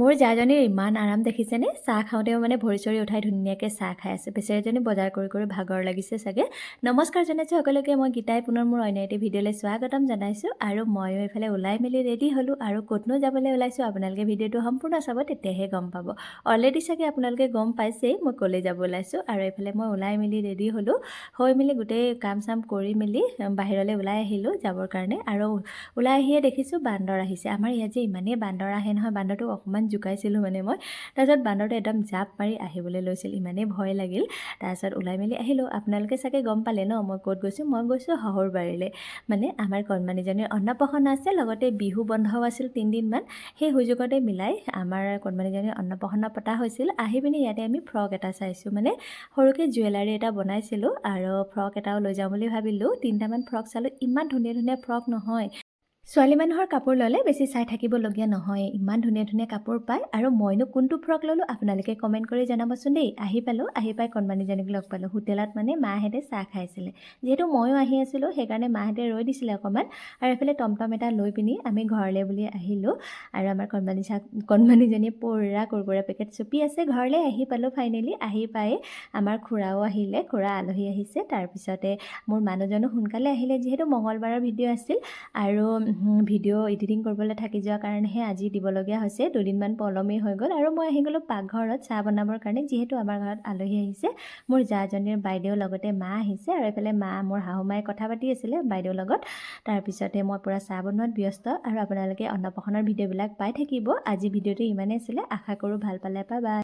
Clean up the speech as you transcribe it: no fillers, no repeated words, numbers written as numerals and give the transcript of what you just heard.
মোৰ জাজনীৰ ইমান আৰাম দেখিছেনে? চাহ খাওঁতেও মানে ভৰি চৰি উঠাই ধুনীয়াকৈ চাহ খাই আছে। বেচেৰীজনী বজাৰ কৰি কৰি ভাগৰ লাগিছে চাগে। নমস্কাৰ জনাইছোঁ সকলোকে। মই গীতাই পুনৰ মোৰ অন্য এটি ভিডিঅ'লৈ স্বাগতম জনাইছোঁ। আৰু ময়ো এইফালে ওলাই মেলি ৰেডি হ'লোঁ আৰু ক'তনো যাবলৈ ওলাইছোঁ আপোনালোকে ভিডিঅ'টো সম্পূৰ্ণ চাব, তেতিয়াহে গম পাব। অলৰেডি চাগে আপোনালোকে গম পাইছেই মই ক'লৈ যাব ওলাইছোঁ। আৰু এইফালে মই ওলাই মেলি ৰেডি হ'লোঁ, হৈ মেলি গোটেই কাম চাম কৰি মেলি বাহিৰলৈ ওলাই আহিলোঁ যাবৰ কাৰণে। আৰু ওলাই আহিয়ে দেখিছোঁ বান্দৰ আহিছে। আমাৰ ইয়াত যে ইমানেই বান্দৰ আহে নহয়, বান্দৰটোক অকণমান জোকাইছিলোঁ মানে মই। তাৰপিছত বান্দৰটো একদম জাপ মাৰি আহিবলৈ লৈছিল, ইমানেই ভয় লাগিল। তাৰপিছত ওলাই মেলি আহিলোঁ। আপোনালোকে চাগে গম পালে ন মই ক'ত গৈছোঁ? মই গৈছোঁ শহুৰবাৰীলৈ। মানে আমাৰ কণমানিজনীৰ অন্নপ্ৰাশন আছে, লগতে বিহু বন্ধও আছিল 3 দিনমান। সেই সুযোগতে মিলাই আমাৰ কণমানিজনীৰ অন্নপ্ৰাশন পতা হৈছিল। আহি পিনি ইয়াতে আমি ফ্ৰক এটা চাইছোঁ, মানে সৰুকৈ জুৱেলাৰী এটা বনাইছিলোঁ আৰু ফ্ৰক এটাও লৈ যাওঁ বুলি ভাবিলোঁ। 3টামান ফ্ৰক চালোঁ, ইমান ধুনীয়া ধুনীয়া ফ্ৰক নহয়। ছোৱালী মানুহৰ কাপোৰ ল'লে বেছি চাই থাকিবলগীয়া নহয়, ইমান ধুনীয়া ধুনীয়া কাপোৰ পায়। আৰু মইনো কোনটো ফ্ৰক ল'লোঁ আপোনালোকে কমেণ্ট কৰি জনাবচোন দেই। আহি পাই কণমানিজনীক লগ পালোঁ হোটেলত, মানে মাহঁতে চাহ খাইছিলে। যিহেতু ময়ো আহি আছিলোঁ সেইকাৰণে মাহঁতে ৰৈ দিছিলে অকণমান। আৰু এইফালে টমটম এটা লৈ পিনি আমি ঘৰলৈ বুলি আহিলোঁ। আৰু আমাৰ কণমানিজনীয়ে পুৰা কুৰকুৰে পেকেট চুপি আছে। ঘৰলৈ আহি পালোঁ ফাইনেলি। আহি পাই আমাৰ খুৰাও আহিলে, খুৰা আলহী আহিছে। তাৰপিছতে মোৰ মানুহজনো সোনকালে আহিলে, যিহেতু মঙলবাৰৰ ভিডিঅ' আছিল আৰু ভিডিঅ' এডিটিং কৰিবলৈ থাকি যোৱাৰ কাৰণেহে আজি দিবলগীয়া হৈছে। 2 দিনমান পলমেই হৈ গ'ল। আৰু মই আহি গ'লোঁ পাকঘৰত চাহ বনাবৰ কাৰণে, যিহেতু আমাৰ ঘৰত আলহী আহিছে। মোৰ জাজনীৰ বাইদেউ লগতে মা আহিছে। আৰু এইফালে মোৰ শাহু মায়ে কথা পাতি আছিলে বাইদেউৰ লগত। তাৰপিছতে মই পূৰা চাহ বনোৱাত ব্যস্ত। আৰু আপোনালোকে অন্নপ্ৰাশনৰ ভিডিঅ'বিলাক পাই থাকিব। আজি ভিডিঅ'টো ইমানেই আছিলে, আশা কৰোঁ ভাল পালে। Bye bye.